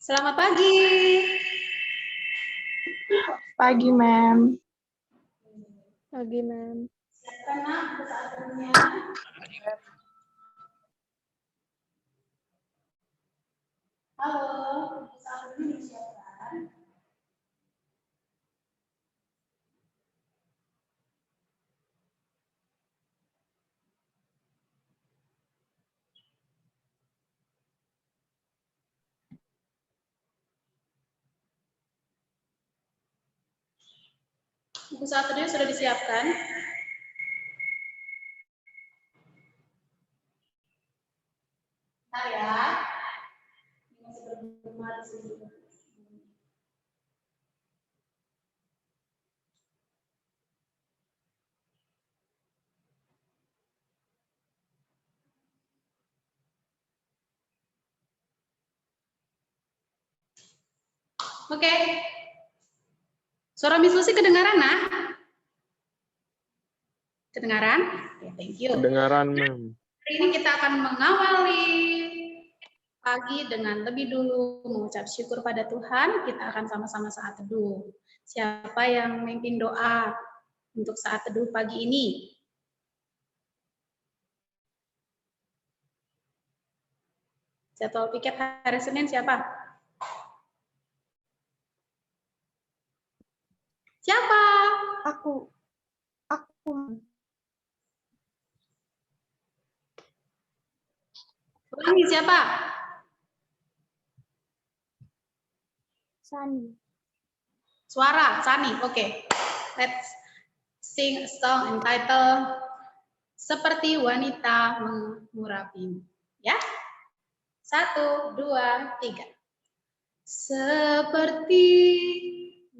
Selamat pagi. Pagi, Ma'am. Pagi, Ma'am. Siapkan nak persahabatnya. Halo, persahabatnya disiapkan. Buku satunya sudah disiapkan. Bentar ya. Ini masih bergema di sini. Oke. Suara Miss Lucy kedengaran, nak? Kedengaran? Oke, thank you. Kedengaran, Ma'am. Hari ini kita akan mengawali pagi dengan lebih dulu mengucap syukur pada Tuhan. Kita akan sama-sama saat teduh. Siapa yang memimpin doa untuk saat teduh pagi ini? Jadwal piket hari Senin siapa? Siapa? Aku. Ulangi siapa? Sani. Suara, Sani. Oke. Let's sing a song entitled Seperti Wanita Mengurapimu. Ya? 1, 2, 3. Seperti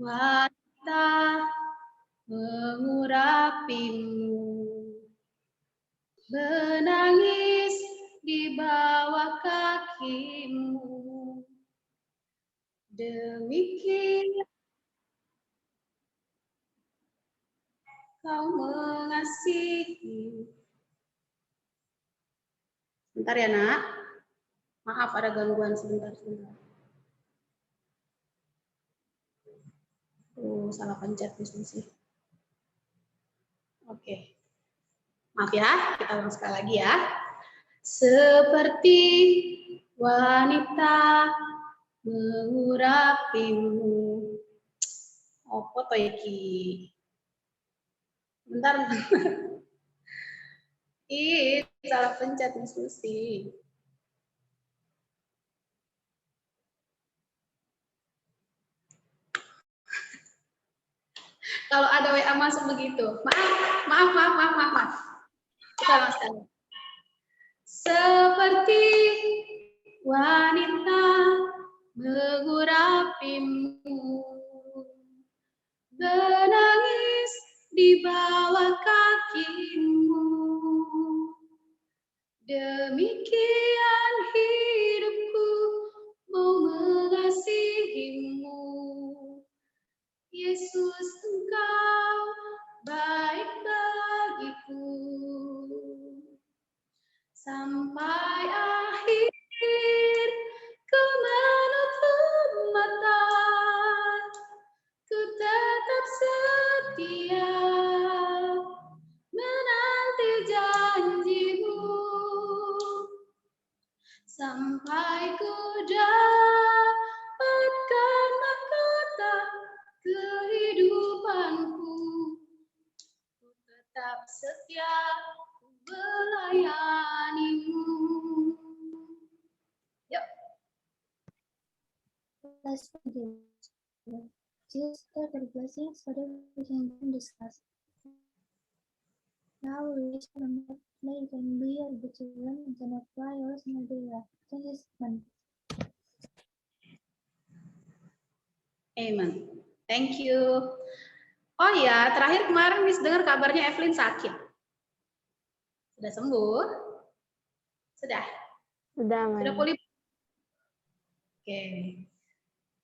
wanita mengurapimu, menangis di bawah kakimu, demikian kau mengasihi. Bentar ya, nak. Maaf ada gangguan sebentar. Salah pencet sih. Oke. Maaf ya, kita ulang sekali lagi ya. Seperti wanita mengurapimu. Apa to iki? Bentar. Ih, salah pencet Miss Lucy. Kalau ada WA masuk begitu. Maaf. Kita ulang sekali. Seperti wanita mengurapimu, menangis di bawah kakimu, demikian hidupku mau mengasihimu. Yesus, Engkau baik bagiku sampai akhir ku menutup mata, ku tetap setia menanti janjimu sampai ku dapatkan mahkota kehidupanku. Ku tetap setia melayanimu. Yuk. Let's begin. Jesus start the blessing so that we can discuss. Now we reach the play can be able to learn and can apply our idea. Thank you, man. Amen. Thank you. Oh ya, terakhir kemarin Miss dengar kabarnya Evelyn sakit. Sudah sembuh? Sudah? Sudah, Sudah Ma'am. pulih? Oke.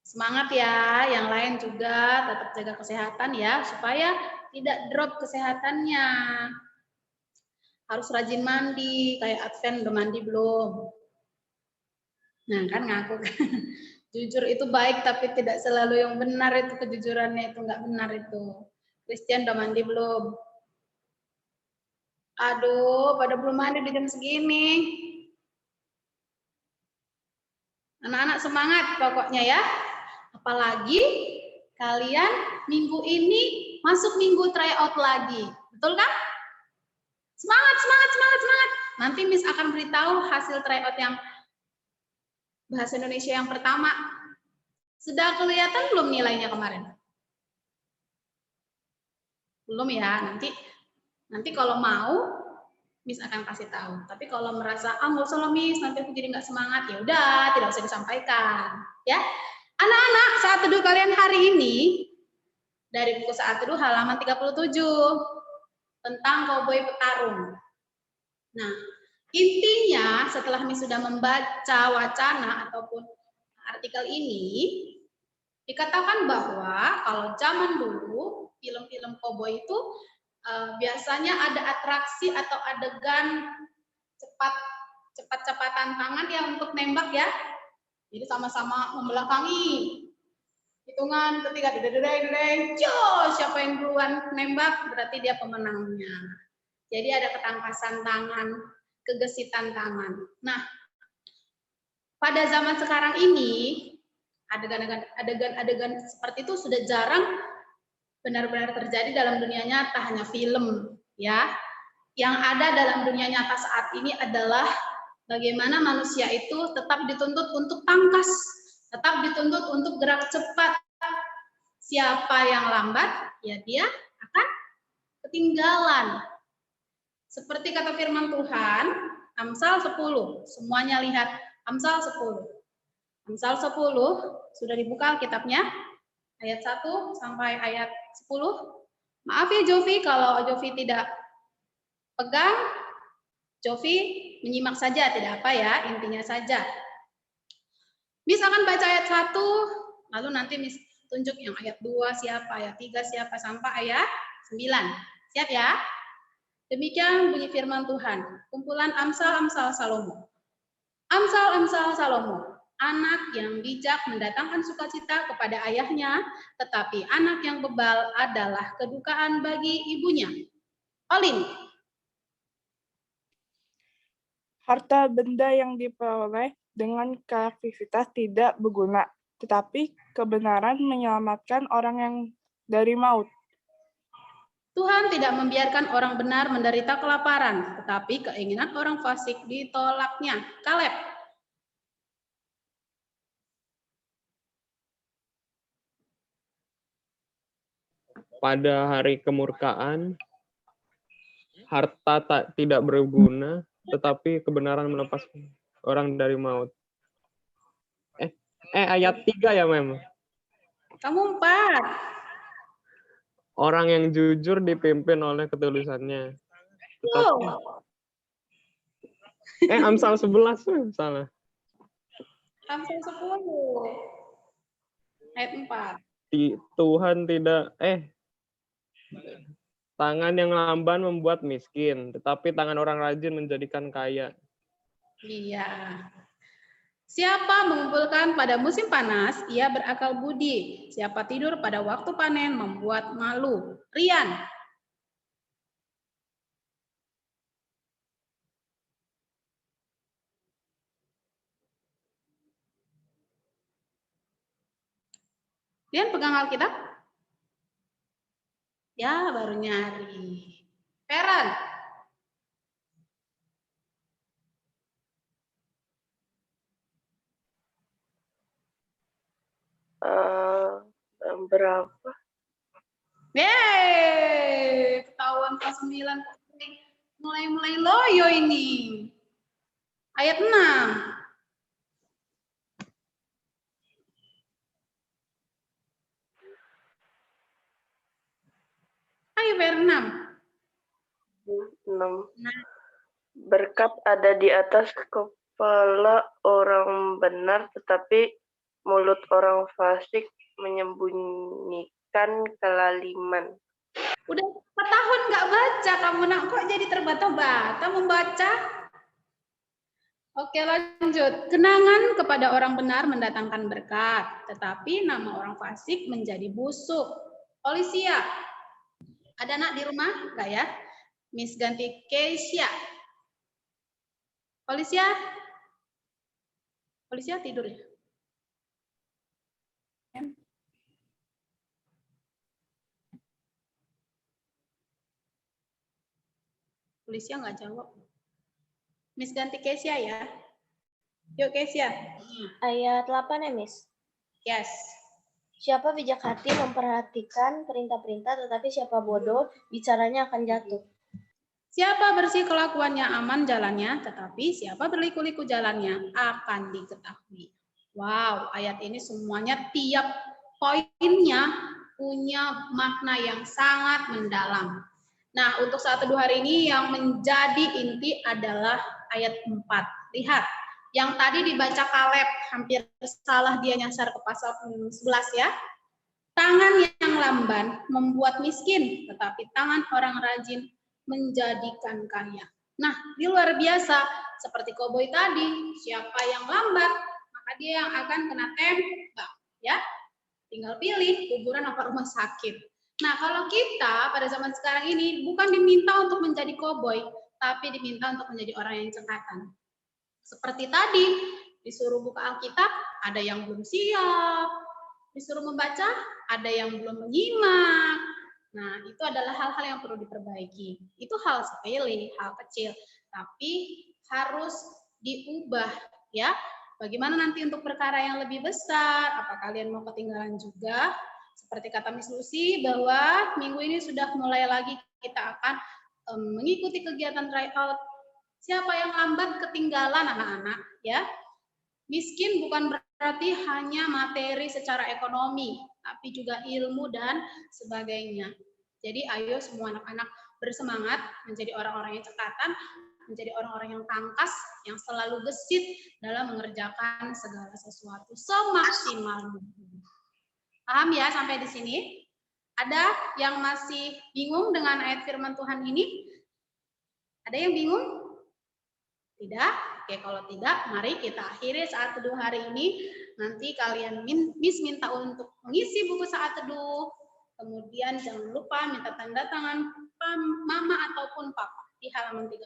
Semangat ya, yang lain juga tetap jaga kesehatan ya, supaya tidak drop kesehatannya. Harus rajin mandi, kayak Advent udah mandi belum? Nah kan ngaku kan. Jujur itu baik, tapi tidak selalu yang benar itu kejujurannya itu nggak benar itu. Christian udah mandi belum? Aduh, pada belum mandi di jam segini. Anak-anak semangat pokoknya ya. Apalagi kalian minggu ini masuk minggu tryout lagi. Betul kan? Semangat, semangat, semangat, semangat. Nanti Miss akan beritahu hasil tryout yang bahasa Indonesia yang pertama. Sudah kelihatan belum nilainya kemarin? Belum ya, nanti kalau mau Miss akan kasih tahu. Tapi kalau merasa nggak usah loh Miss, nanti aku jadi nggak semangat, ya udah tidak usah disampaikan. Ya, anak-anak saat teduh kalian hari ini dari buku saat teduh halaman 37 tentang koboi petarung. Nah, intinya setelah Miss sudah membaca wacana ataupun artikel ini, dikatakan bahwa kalau zaman dulu film-film koboi itu biasanya ada atraksi atau adegan cepat-cepatan tangan ya untuk nembak ya. Jadi sama-sama membelakangi. Hitungan ketiga, siapa yang duluan nembak berarti dia pemenangnya. Jadi ada ketangkasan tangan, kegesitan tangan. Nah, pada zaman sekarang ini adegan-adegan seperti itu sudah jarang benar-benar terjadi dalam dunia nyata, hanya film ya. Yang ada dalam dunia nyata saat ini adalah bagaimana manusia itu tetap dituntut untuk tangkas, tetap dituntut untuk gerak cepat. Siapa yang lambat, ya dia akan ketinggalan. Seperti kata firman Tuhan, Amsal 10. Semuanya lihat Amsal 10. Amsal 10 sudah dibuka Alkitabnya, ayat 1 sampai ayat 10. Maaf ya Jovi, kalau Jovi tidak pegang, Jovi menyimak saja, tidak apa ya, intinya saja. Miss akan baca ayat 1, lalu nanti Miss tunjuk yang ayat 2 siapa, ayat 3 siapa, sampai ayat 9. Siap ya? Demikian bunyi firman Tuhan. Kumpulan Amsal-Amsal Salomo. Amsal-Amsal Salomo. Anak yang bijak mendatangkan sukacita kepada ayahnya, tetapi anak yang bebal adalah kedukaan bagi ibunya. Olin. Harta benda yang diperoleh dengan kreativitas tidak berguna, tetapi kebenaran menyelamatkan orang yang dari maut. Tuhan tidak membiarkan orang benar menderita kelaparan, tetapi keinginan orang fasik ditolaknya. Kaleb. Pada hari kemurkaan, harta tidak berguna, tetapi kebenaran melepaskan orang dari maut. Ayat 3 ya, Mem? Kamu 4. Orang yang jujur dipimpin oleh ketulusannya. Tetapi, Amsal 11, salah. Amsal 10. Ayat 4. Tuhan tidak, tangan yang lamban membuat miskin, tetapi tangan orang rajin menjadikan kaya. Iya. Siapa mengumpulkan pada musim panas, ia berakal budi. Siapa tidur pada waktu panen, membuat malu. Rian. Rian pegang Alkitab? Ya, baru nyari. Feren. Berapa? Yeay, ketahuan kelas 9. Mulai loyo ini. Ayat 6. Ayo, Fer 6. 6. Berkat ada di atas kepala orang benar, tetapi mulut orang fasik menyembunyikan kelaliman. Udah 4 tahun nggak baca kamu, nak kok jadi terbata-bata membaca? Oke, lanjut. Kenangan kepada orang benar mendatangkan berkat, tetapi nama orang fasik menjadi busuk. Olivia, ada anak di rumah? Enggak ya? Miss ganti Keisha. Olivia? Olivia tidur ya? Olivia nggak jawab. Miss ganti Kesia ya. Yuk Kesia. Ayat 8 ya, Miss. Yes. Siapa bijak hati memperhatikan perintah-perintah, tetapi siapa bodoh bicaranya akan jatuh. Siapa bersih kelakuannya aman jalannya, tetapi siapa berliku-liku jalannya akan diketahui. Wow, ayat ini semuanya tiap poinnya punya makna yang sangat mendalam. Nah, untuk saat teduh hari ini yang menjadi inti adalah ayat 4. Lihat, yang tadi dibaca Kaleb, hampir salah dia nyasar ke pasal 11 ya. Tangan yang lamban membuat miskin, tetapi tangan orang rajin menjadikan kaya. Nah, di luar biasa, seperti koboi tadi, siapa yang lambat, maka dia yang akan kena tembak, ya. Tinggal pilih kuburan apa rumah sakit. Nah, kalau kita pada zaman sekarang ini bukan diminta untuk menjadi koboi, tapi diminta untuk menjadi orang yang cekatan. Seperti tadi, disuruh buka Alkitab, ada yang belum siap. Disuruh membaca, ada yang belum menyimak. Nah, itu adalah hal-hal yang perlu diperbaiki. Itu hal sepele, hal kecil, tapi harus diubah, ya. Bagaimana nanti untuk perkara yang lebih besar? Apa kalian mau ketinggalan juga? Seperti kata Miss Lucy, bahwa minggu ini sudah mulai lagi kita akan mengikuti kegiatan tryout. Siapa yang lambat ketinggalan anak-anak, ya. Miskin bukan berarti hanya materi secara ekonomi, tapi juga ilmu dan sebagainya. Jadi ayo semua anak-anak bersemangat menjadi orang-orang yang cekatan, menjadi orang-orang yang tangkas, yang selalu gesit dalam mengerjakan segala sesuatu semaksimal mungkin. Paham ya sampai di sini? Ada yang masih bingung dengan ayat firman Tuhan ini? Ada yang bingung? Tidak? Oke, kalau tidak, mari kita akhiri saat teduh hari ini. Nanti kalian Miss minta untuk mengisi buku saat teduh. Kemudian jangan lupa minta tanda tangan mama ataupun papa di halaman 38.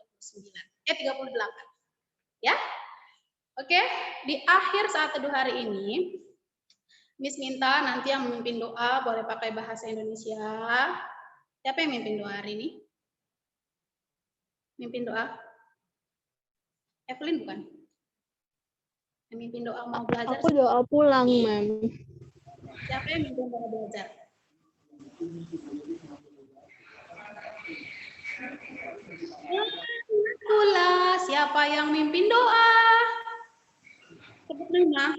Ya? Oke, di akhir saat teduh hari ini, Miss minta nanti yang memimpin doa boleh pakai bahasa Indonesia. Siapa yang memimpin doa hari ini? Mimpin doa? Evelyn bukan? Yang mimpin doa mau belajar? Aku doa pulang, Mem. Siapa yang mimpin doa belajar? Akulah, siapa yang mimpin doa? Sebut nama.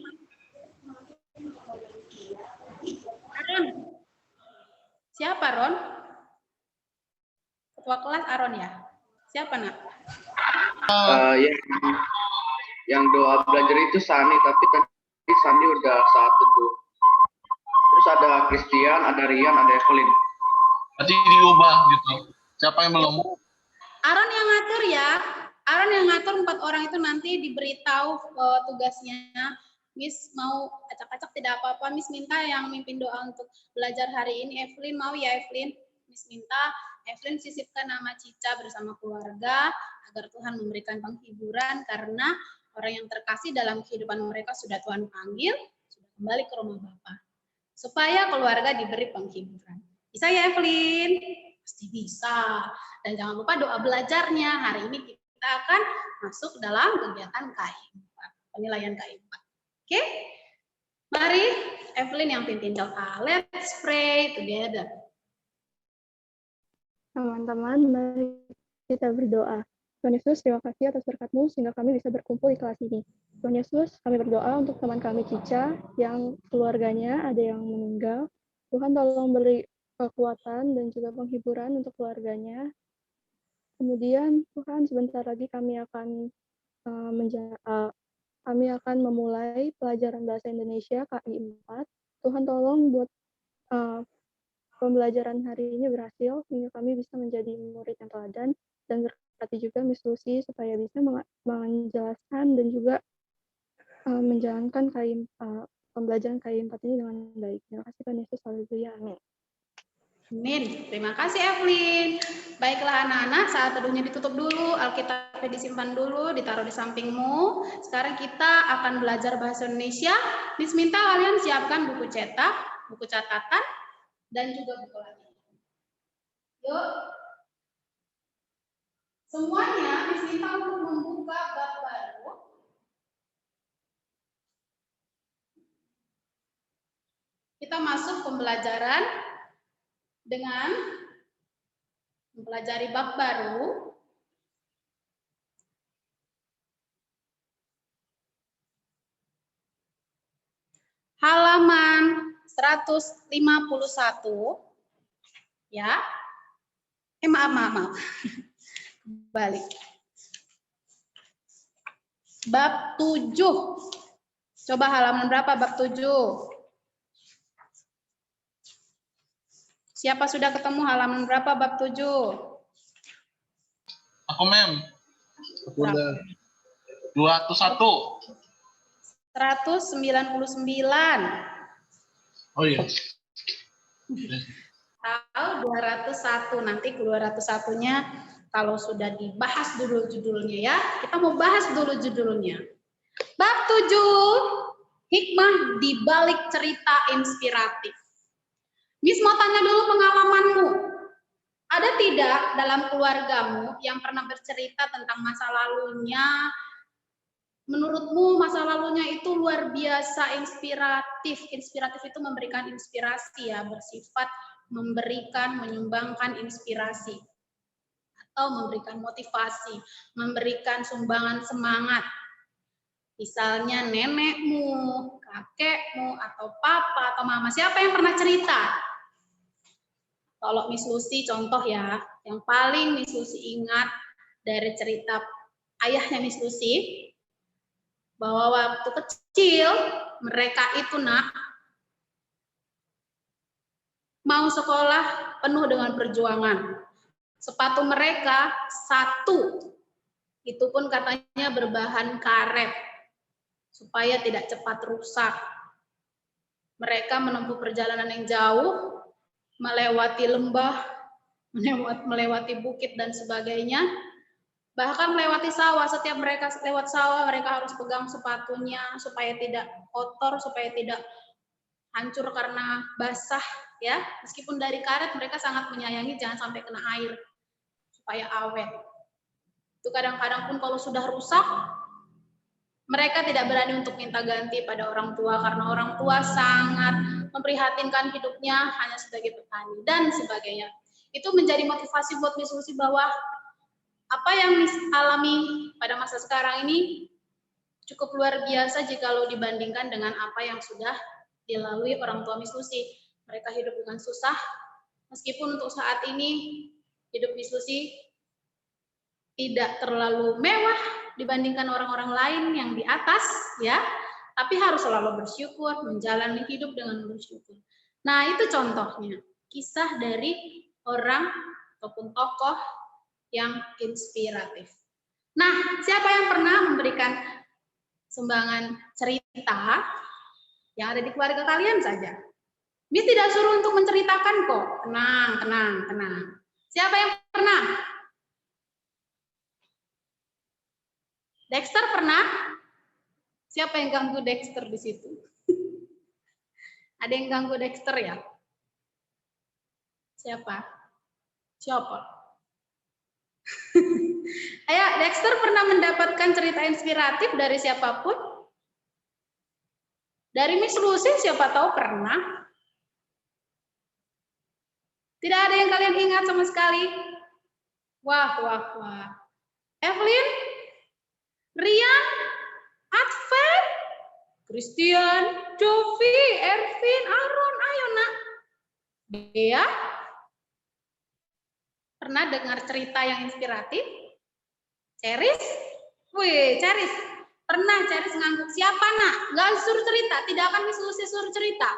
Aron. Siapa, Ron? Ketua kelas Aron ya? Siapa, Nak? Yang doa belajar itu Sani, tapi tadi Sani udah saat teduh. Terus ada Christian, ada Rian, ada Evelyn. Berarti diubah gitu. Siapa yang belum? Aron yang ngatur ya. Aron yang ngatur 4 orang itu nanti diberitahu tugasnya. Miss mau acak-acak tidak apa-apa. Miss minta yang mimpin doa untuk belajar hari ini. Evelyn mau ya Evelyn? Miss minta Evelyn sisipkan nama Cica bersama keluarga agar Tuhan memberikan penghiburan karena orang yang terkasih dalam kehidupan mereka sudah Tuhan panggil, sudah kembali ke rumah Bapa. Supaya keluarga diberi penghiburan. Bisa ya Evelyn? Pasti bisa. Dan jangan lupa doa belajarnya. Hari ini kita akan masuk dalam kegiatan KI4, penilaian KI4. Oke? Mari Evelyn yang pimpin doa. Let's pray together. Teman-teman, mari kita berdoa. Tuhan Yesus, terima kasih atas berkat-Mu sehingga kami bisa berkumpul di kelas ini. Tuhan Yesus, kami berdoa untuk teman kami Cica yang keluarganya ada yang meninggal. Tuhan tolong beri kekuatan dan juga penghiburan untuk keluarganya. Kemudian Tuhan sebentar lagi kami akan memulai pelajaran bahasa Indonesia KI4. Tuhan tolong buat pembelajaran hari ini berhasil hingga kami bisa menjadi murid yang teladan dan memberkati juga Miss Lucy supaya bisa menjelaskan dan juga menjalankan pembelajaran KI 4 ini dengan baik. Terima kasih Tuhan Yesus, haleluya, amin. Amin. Terima kasih Evelyn. Baiklah anak-anak, saat teduhnya ditutup dulu, Alkitabnya disimpan dulu, ditaruh di sampingmu. Sekarang kita akan belajar bahasa Indonesia. Miss minta kalian siapkan buku cetak, buku catatan, dan juga buku latihan. Yuk. Semuanya Miss minta untuk membuka bab baru. Kita masuk pembelajaran dengan mempelajari bab baru. Halaman 151. Ya. Maaf. Balik. Bab 7. Coba halaman berapa bab 7? Siapa sudah ketemu halaman berapa bab 7? Aku, Mem. Aku udah 201. 199. Oh iya. Tahu 201, nanti 201-nya kalau sudah dibahas dulu judulnya ya. Kita mau bahas dulu judulnya. Bab 7, hikmah di balik cerita inspiratif. Miss mau tanya dulu pengalamanmu. Ada tidak dalam keluargamu yang pernah bercerita tentang masa lalunya? Menurutmu masa lalunya itu luar biasa inspiratif. Inspiratif itu memberikan inspirasi ya, bersifat memberikan, menyumbangkan inspirasi. Atau memberikan motivasi, memberikan sumbangan semangat. Misalnya nenekmu, kakekmu, atau papa, atau mama. Siapa yang pernah cerita? Kalau Miss Lucy contoh ya, yang paling Miss Lucy ingat dari cerita ayahnya Miss Lucy, bahwa waktu kecil mereka itu mau sekolah penuh dengan perjuangan. Sepatu mereka satu, itu pun katanya berbahan karet, supaya tidak cepat rusak. Mereka menempuh perjalanan yang jauh, melewati lembah, melewati bukit dan sebagainya, bahkan melewati sawah. Setiap mereka lewat sawah, mereka harus pegang sepatunya supaya tidak kotor, supaya tidak hancur karena basah, ya. Meskipun dari karet, mereka sangat menyayangi jangan sampai kena air supaya awet. Itu kadang-kadang pun kalau sudah rusak, mereka tidak berani untuk minta ganti pada orang tua karena orang tua sangat memprihatinkan hidupnya hanya sebagai petani dan sebagainya. Itu menjadi motivasi buat Miss Lucy bahwa apa yang Miss alami pada masa sekarang ini cukup luar biasa jikalau dibandingkan dengan apa yang sudah dilalui orang tua Miss Lucy. Mereka hidup dengan susah, meskipun untuk saat ini hidup Miss Lucy tidak terlalu mewah dibandingkan orang-orang lain yang di atas, ya. Tapi harus selalu bersyukur, menjalani hidup dengan bersyukur. Nah, itu contohnya. Kisah dari orang ataupun tokoh yang inspiratif. Nah, siapa yang pernah memberikan sumbangan cerita yang ada di keluarga kalian saja? Miss tidak suruh untuk menceritakan kok. Tenang. Siapa yang pernah? Dexter pernah? Siapa yang ganggu Dexter di situ? Ada yang ganggu Dexter ya? Siapa? Ayo, Dexter pernah mendapatkan cerita inspiratif dari siapapun? Dari Miss Lucy siapa tahu pernah? Tidak ada yang kalian ingat sama sekali? Wah. Evelyn? Rian? Advent? Christian? Jovi? Ervin? Aaron? Ayo nak. Dea? Pernah dengar cerita yang inspiratif? Ceris? Wih, Ceris. Pernah Ceris ngangguk. Siapa nak? Nggak suruh cerita. Tidak akan Miss Lucy suruh cerita.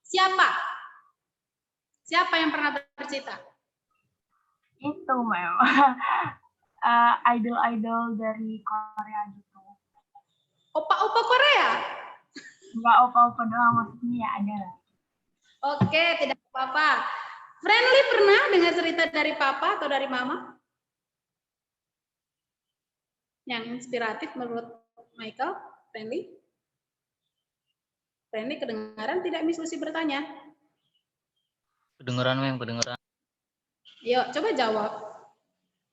Siapa? Siapa yang pernah bercerita? Itu, Mem. idol-idol dari Korea gitu. Opa-opa Korea? Enggak opa-opa doang, maksudnya ya ada lah. Oke, tidak apa-apa. Friendly pernah dengar cerita dari papa atau dari mama? Yang inspiratif menurut Michael, Friendly? Friendly kedengaran tidak, Miss Lucy bertanya? Kedengeran, Mem, kedengeran. Yuk, coba jawab.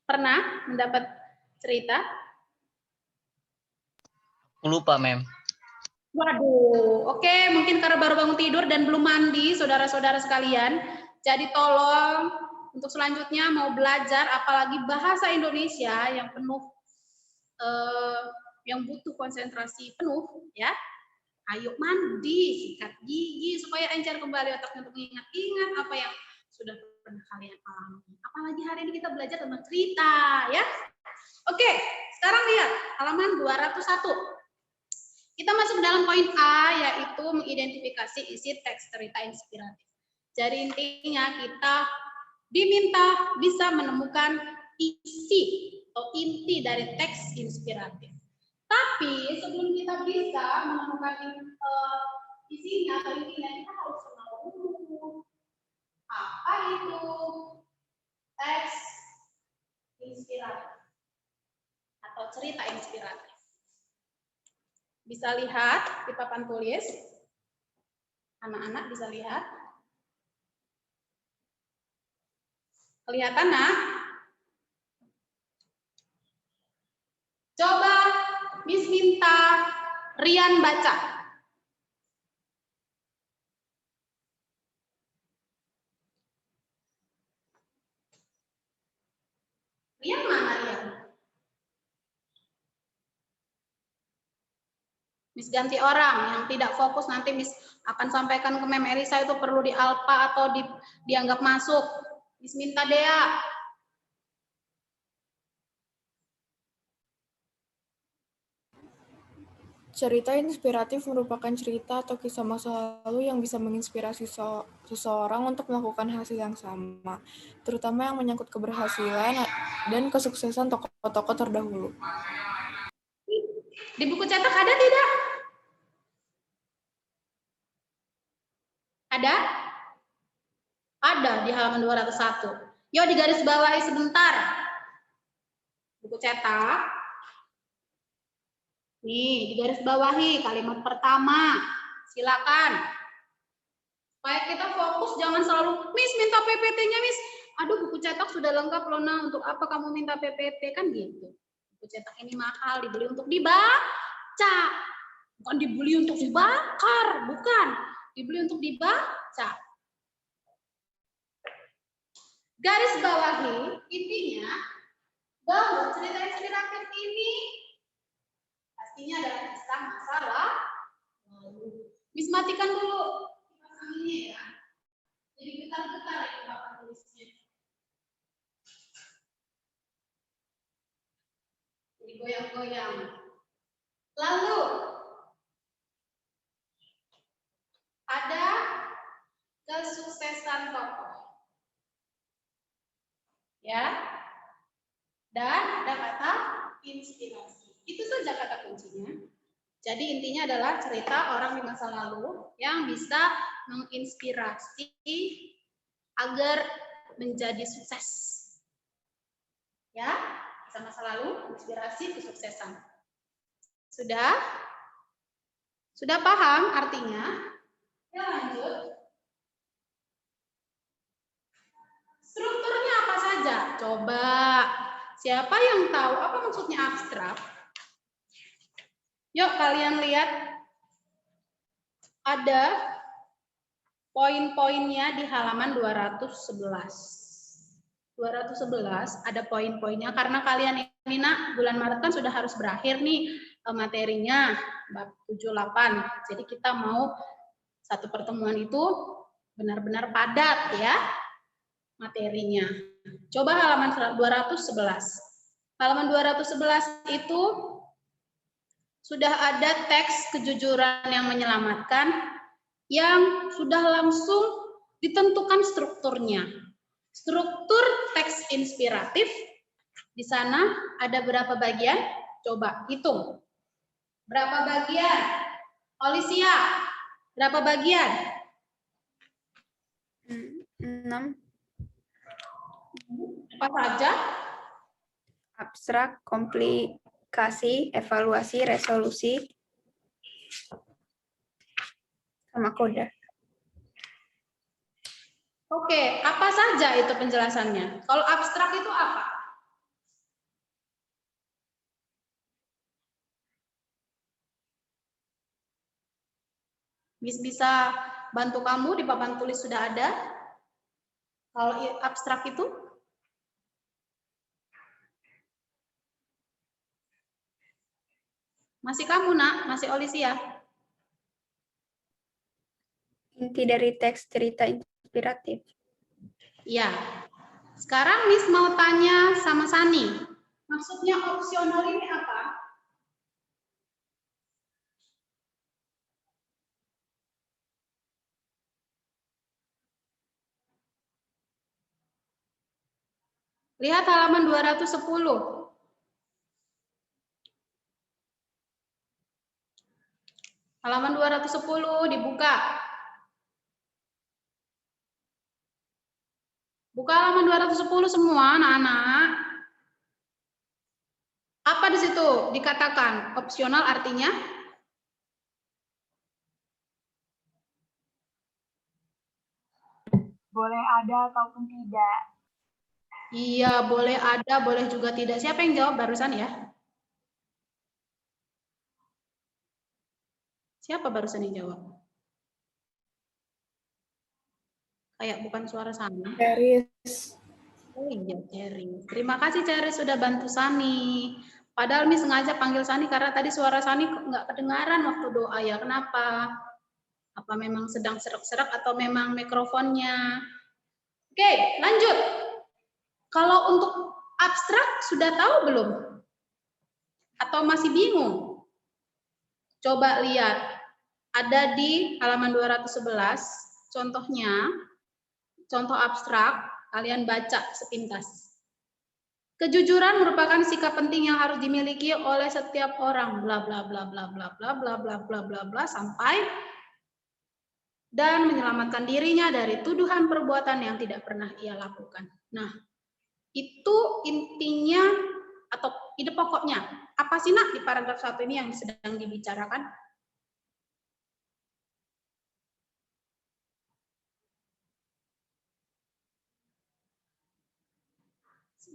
Pernah mendapat cerita? Aku lupa, Mem. Waduh, oke, mungkin karena baru bangun tidur dan belum mandi, saudara-saudara sekalian. Jadi tolong untuk selanjutnya mau belajar, apalagi bahasa Indonesia yang penuh, yang butuh konsentrasi penuh, ya. Ayo mandi, sikat gigi supaya encer kembali otaknya untuk mengingat-ingat apa yang sudah pernah kalian alami. Apalagi hari ini kita belajar tentang cerita, ya. Oke, sekarang lihat halaman 201. Kita masuk dalam poin A, yaitu mengidentifikasi isi teks cerita inspiratif. Jadi intinya kita diminta bisa menemukan isi atau inti dari teks inspiratif. Tapi sebelum kita bisa menemukan isinya atau intinya, kita harus kenal dulu apa itu teks inspiratif atau cerita inspiratif. Bisa lihat di papan tulis, anak-anak bisa lihat. Kelihatan, nak? Coba Miss minta Rian baca. Rian mana Rian? Miss ganti orang yang tidak fokus, nanti Miss akan sampaikan ke Mem Elisa itu perlu di alpa atau dianggap masuk. Miss minta Dea. Cerita inspiratif merupakan cerita atau kisah masa lalu yang bisa menginspirasi seseorang untuk melakukan hasil yang sama, terutama yang menyangkut keberhasilan dan kesuksesan tokoh-tokoh terdahulu. Di buku cetak ada tidak? Ada? Ada di halaman 201. Yuk digaris bawahi sebentar. Buku cetak. Nih, digaris bawahi kalimat pertama. Silakan. Supaya kita fokus, jangan selalu, Miss minta PPT-nya, Miss. Aduh, buku cetak sudah lengkap loh, nah. Untuk apa kamu minta PPT? Kan gitu. Buku cetak ini mahal, dibeli untuk dibaca. Bukan dibeli untuk dibakar, bukan. Dibeli untuk dibaca. Garis bawahi, intinya, bahwa cerita inspiratif ini pastinya adalah kisah masa lalu. Miss matikan dulu kipas anginnya ya. Jadi getar-getar ya papan tulisnya. Jadi goyang-goyang. Lalu ada kesuksesan tokoh. Ya. Dan ada kata inspirasi. Itu saja kata kuncinya. Jadi intinya adalah cerita orang di masa lalu yang bisa menginspirasi agar menjadi sukses. Ya, kisah masa lalu, inspirasi kesuksesan. Sudah? Sudah paham artinya? Ya lanjut. Strukturnya apa saja? Coba. Siapa yang tahu apa maksudnya abstrak? Yuk kalian lihat. Ada poin-poinnya di halaman 211. 211 ada poin-poinnya karena kalian ini nak bulan Maret kan sudah harus berakhir nih materinya bab 78. Jadi kita mau satu pertemuan itu benar-benar padat ya materinya. Coba halaman 211. Halaman 211 itu sudah ada teks kejujuran yang menyelamatkan yang sudah langsung ditentukan strukturnya. Struktur teks inspiratif Di sana ada berapa bagian? Coba hitung. Berapa bagian? Olivia, berapa bagian? 6. Apa saja? Abstrak, komplikasi, evaluasi, resolusi, sama koda. Oke, apa saja itu penjelasannya? Kalau abstrak itu apa? Miss bisa bantu kamu di papan tulis sudah ada. Kalau abstrak itu? Masih kamu, Nak? Masih Olivia? Inti dari teks cerita inspiratif. Iya. Sekarang Miss mau tanya sama Sani. Maksudnya opsional ini apa? Lihat halaman 210. Halaman 210 dibuka. Buka halaman 210 semua anak-anak. Apa di situ dikatakan? Opsional artinya? Boleh ada ataupun tidak. Iya, boleh ada, boleh juga tidak. Siapa yang jawab barusan ya? Siapa barusan yang jawab? Kayak bukan suara Sani. Ceris. Oh iya, Ceris. Terima kasih Ceris sudah bantu Sani. Padahal Miss sengaja panggil Sani karena tadi suara Sani nggak kedengaran waktu doa ya. Kenapa? Apa memang sedang serak-serak atau memang mikrofonnya? Oke, lanjut. Kalau untuk abstrak sudah tahu belum? Atau masih bingung? Coba lihat. Ada di halaman 211, contohnya, contoh abstrak, kalian baca sepintas. Kejujuran merupakan sikap penting yang harus dimiliki oleh setiap orang, bla bla bla bla bla bla bla bla bla bla bla sampai dan menyelamatkan dirinya dari tuduhan perbuatan yang tidak pernah ia lakukan. Nah, itu intinya atau ide pokoknya. Apa sih Nak di paragraf 1 ini yang sedang dibicarakan?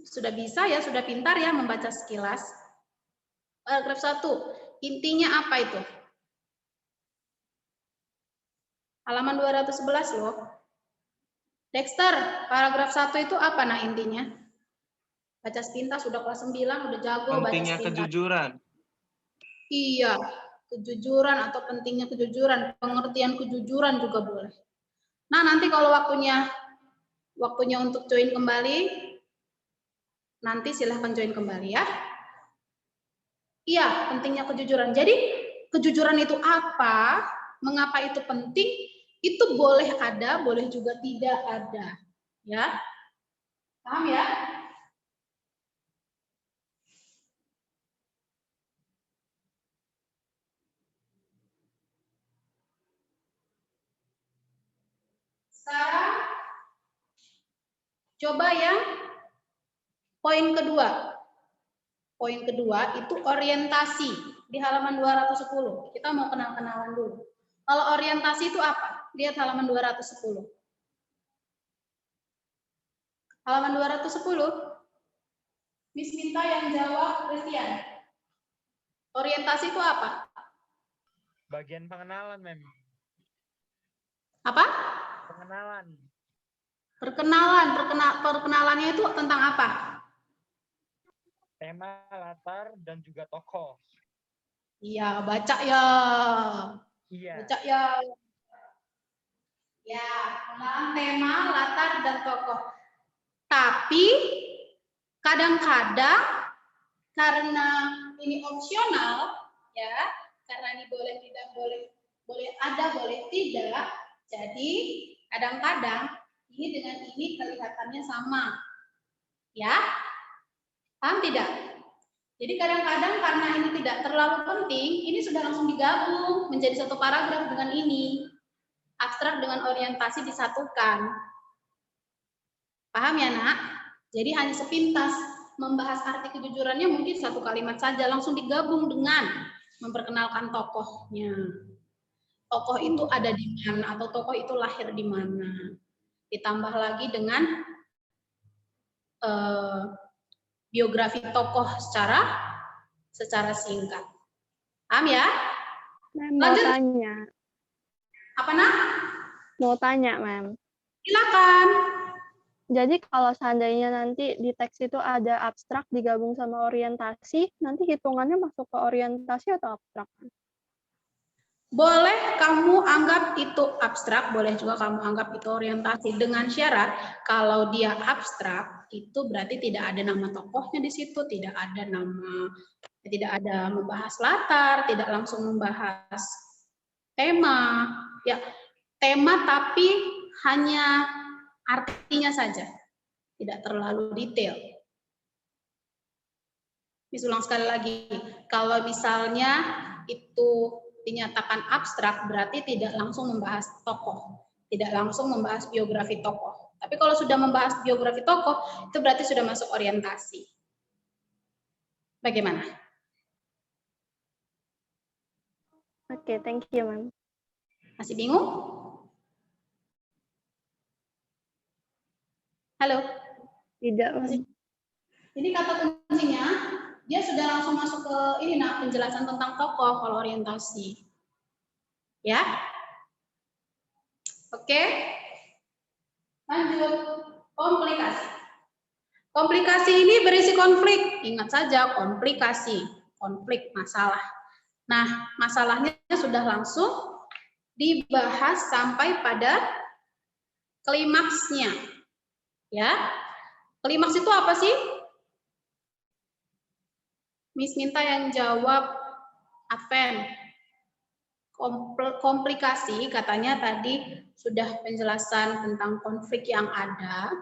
Sudah bisa ya, sudah pintar ya membaca sekilas. Paragraf 1, intinya apa itu? Halaman 211 loh. Dexter, paragraf 1 itu apa nah intinya? Baca sepintas, sudah kelas 9, udah jago baca Pentingnya sepintas. kejujuran. Iya, kejujuran atau pentingnya kejujuran, pengertian kejujuran juga boleh. Nah, nanti kalau waktunya untuk join kembali, nanti silahkan join kembali ya. Iya, pentingnya kejujuran. Jadi, kejujuran itu apa? Mengapa itu penting? Itu boleh ada, boleh juga tidak ada. Ya. Paham ya? Sekarang coba yang poin kedua. Poin kedua itu orientasi di halaman 210. Kita mau kenal-kenalan dulu. Kalau orientasi itu apa? Lihat halaman 210. Halaman 210. Miss minta yang jawab Christian. Orientasi itu apa? Bagian pengenalan, Mem. Apa? Pengenalan. Perkenalannya itu tentang apa? Tema, latar, dan juga tokoh. Iya, baca ya. Iya. Baca ya. Ya, pengenalan tema, latar, dan tokoh. Tapi kadang-kadang karena ini opsional, ya, karena ini boleh tidak boleh ada, boleh tidak. Jadi kadang-kadang ini dengan ini kelihatannya sama, ya. Paham tidak? Jadi kadang-kadang karena ini tidak terlalu penting, ini sudah langsung digabung menjadi satu paragraf dengan ini. Abstrak dengan orientasi disatukan. Paham ya, Nak? Jadi hanya sepintas membahas arti kejujurannya mungkin satu kalimat saja, langsung digabung dengan memperkenalkan tokohnya. Tokoh itu ada di mana atau tokoh itu lahir di mana. Ditambah lagi dengan biografi tokoh secara singkat. Paham ya? Mem, mau Lanjut. tanya. Apa, Nak? Mau tanya, Mem. Silakan. Jadi kalau seandainya nanti di teks itu ada abstrak digabung sama orientasi, nanti hitungannya masuk ke orientasi atau abstrak? Boleh kamu anggap itu abstrak, boleh juga kamu anggap itu orientasi, dengan syarat kalau dia abstrak itu berarti tidak ada nama tokohnya di situ, tidak ada membahas latar, tidak langsung membahas tema, ya tema tapi hanya artinya saja, tidak terlalu detail. Ulang sekali lagi, kalau misalnya itu dinyatakan abstrak berarti tidak langsung membahas tokoh, tidak langsung membahas biografi tokoh. Tapi kalau sudah membahas biografi tokoh, itu berarti sudah masuk orientasi. Bagaimana? Oke, thank you, Mem. Masih bingung? Halo? Tidak, Mem. Ini kata kuncinya, dia sudah langsung masuk ke ini, nah, penjelasan tentang tokoh kalau orientasi. Ya? Oke? Lanjut. Komplikasi. Komplikasi ini berisi konflik. Ingat saja, komplikasi. Konflik, masalah. Nah, masalahnya sudah langsung dibahas sampai pada klimaksnya. Ya? Klimaks itu apa sih? Miss minta yang jawab Advent. Komplikasi katanya tadi sudah penjelasan tentang konflik yang ada,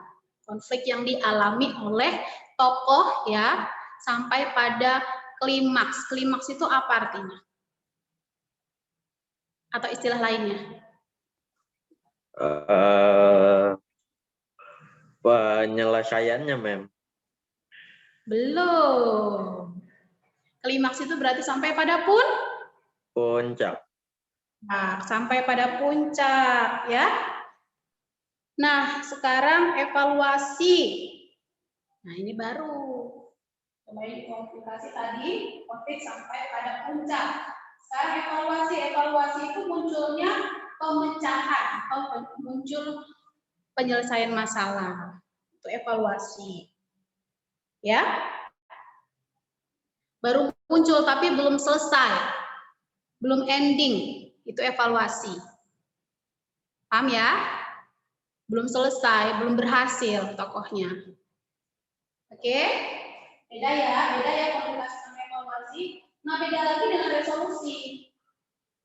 konflik yang dialami oleh tokoh ya, sampai pada klimaks. Klimaks itu apa artinya? Atau istilah lainnya? Penyelesaiannya, Mem. Belum. Klimaks itu berarti sampai pada puncak. Nah, sampai pada puncak ya. Nah, sekarang evaluasi. Nah, ini baru. Cobain komplikasi tadi, konflik sampai pada puncak. Sekarang evaluasi. Evaluasi itu munculnya pemecahan atau muncul penyelesaian masalah. Itu evaluasi. Ya. Baru muncul tapi belum selesai. Belum ending. Itu evaluasi. Paham ya? Belum selesai, belum berhasil tokohnya. Oke? Beda ya komplikasi sama evaluasi. Nah, beda lagi dengan resolusi.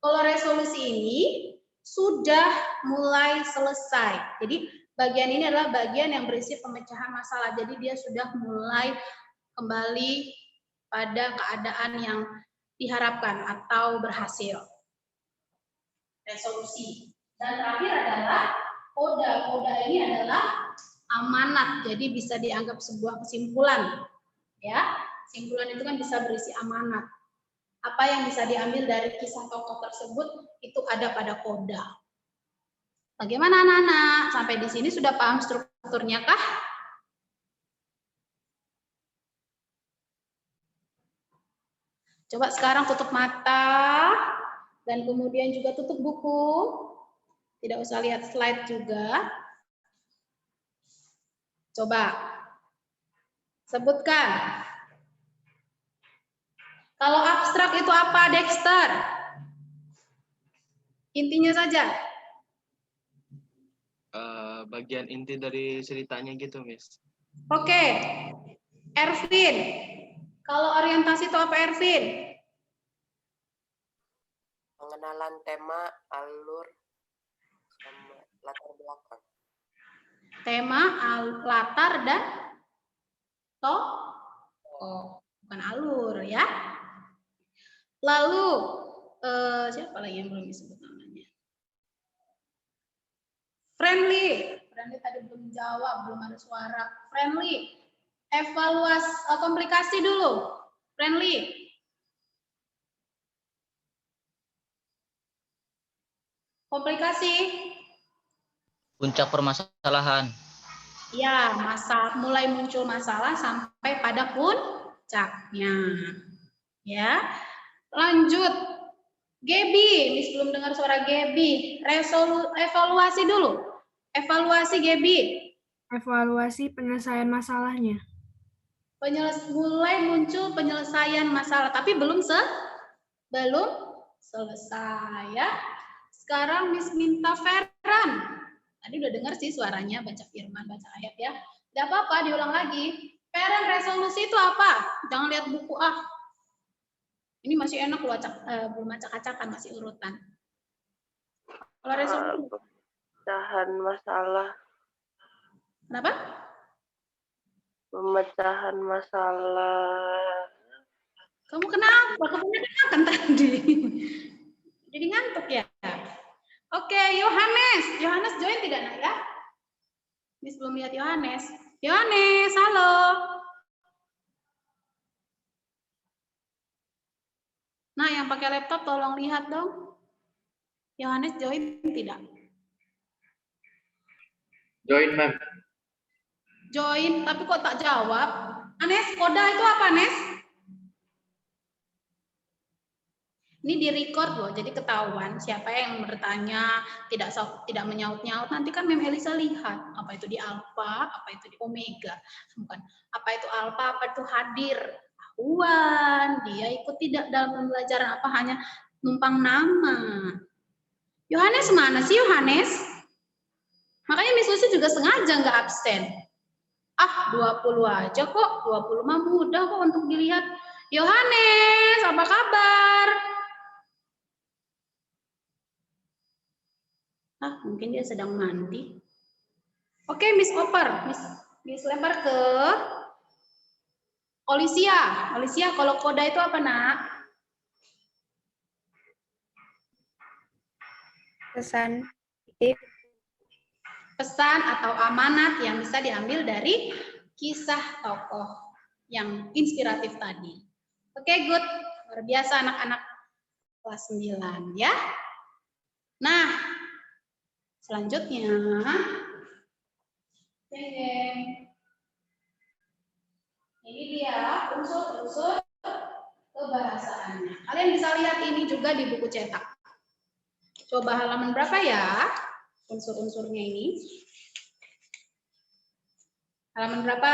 Kalau resolusi ini sudah mulai selesai. Jadi, bagian ini adalah bagian yang berisi pemecahan masalah. Jadi, dia sudah mulai kembali pada keadaan yang diharapkan atau berhasil. Resolusi. Dan terakhir adalah koda. Koda ini adalah amanat, jadi bisa dianggap sebuah kesimpulan. Ya, kesimpulan itu kan bisa berisi amanat. Apa yang bisa diambil dari kisah tokoh tersebut itu ada pada koda. Bagaimana anak-anak? Sampai di sini sudah paham strukturnya kah? Coba sekarang tutup mata dan kemudian juga tutup buku. Tidak usah lihat slide juga. Coba sebutkan. Kalau abstrak itu apa, Dexter? Intinya saja. Bagian inti dari ceritanya gitu, Miss. Oke. Ervin. Kalau orientasi itu apa, Ervin? Pengenalan tema, alur, sama latar belakang. Tema, latar, dan tokoh, bukan alur ya. Lalu siapa lagi yang belum disebut namanya? Friendly. Friendly tadi belum jawab, belum ada suara. Friendly. Evaluasi komplikasi dulu. Friendly. Komplikasi. Puncak permasalahan. Ya, mulai muncul masalah sampai pada puncaknya. Ya. Lanjut. Gebi, Miss belum dengar suara Gebi. Evaluasi dulu. Evaluasi Gebi. Evaluasi penyelesaian masalahnya. Mulai muncul penyelesaian masalah, tapi belum selesai ya. Sekarang Miss minta Ferran. Tadi udah dengar sih suaranya, baca firman, baca ayat ya. Tidak apa-apa, diulang lagi. Ferran, resolusi itu apa? Jangan lihat buku Ini masih enak loh, belum acak-acakan, masih urutan. Kalau resolusi pemecahan masalah. Kenapa? Pemecahan masalah. Kamu kenapa? Kebanyakan tadi. Jadi ngantuk ya? Oke, Yohanes. Yohanes join tidak, Nak ya? Miss belum lihat Yohanes. Yohanes, halo. Nah, yang pakai laptop tolong lihat dong. Yohanes join tidak? Join, Ma'am. Join, tapi kok tak jawab? Anes, koda itu apa, Nes? Ini di-record loh, jadi ketahuan siapa yang bertanya, tidak menyaut-nyaut. Nanti kan Mem Elisa lihat, apa itu di alfa, apa itu di omega. Bukan, apa itu alfa, apa itu hadir. Tahuan, dia ikut tidak dalam pembelajaran, apa hanya numpang nama. Yohanes mana sih Yohanes? Makanya Miss Lucy juga sengaja nggak absen. 20 aja kok, 20 mah mudah kok untuk dilihat. Yohanes, apa kabar? Mungkin dia sedang mandi. Oke, Miss Oper. Miss lempar ke Olisia. Olisia, kalau koda itu apa, Nak? Pesan. Pesan atau amanat yang bisa diambil dari kisah tokoh yang inspiratif tadi. Oke, good. Luar biasa anak-anak kelas 9 ya. Nah, selanjutnya ini dia unsur-unsur kebahasaannya. Kalian bisa lihat ini juga di buku cetak. Coba halaman berapa ya? Unsur-unsurnya ini. Halaman berapa?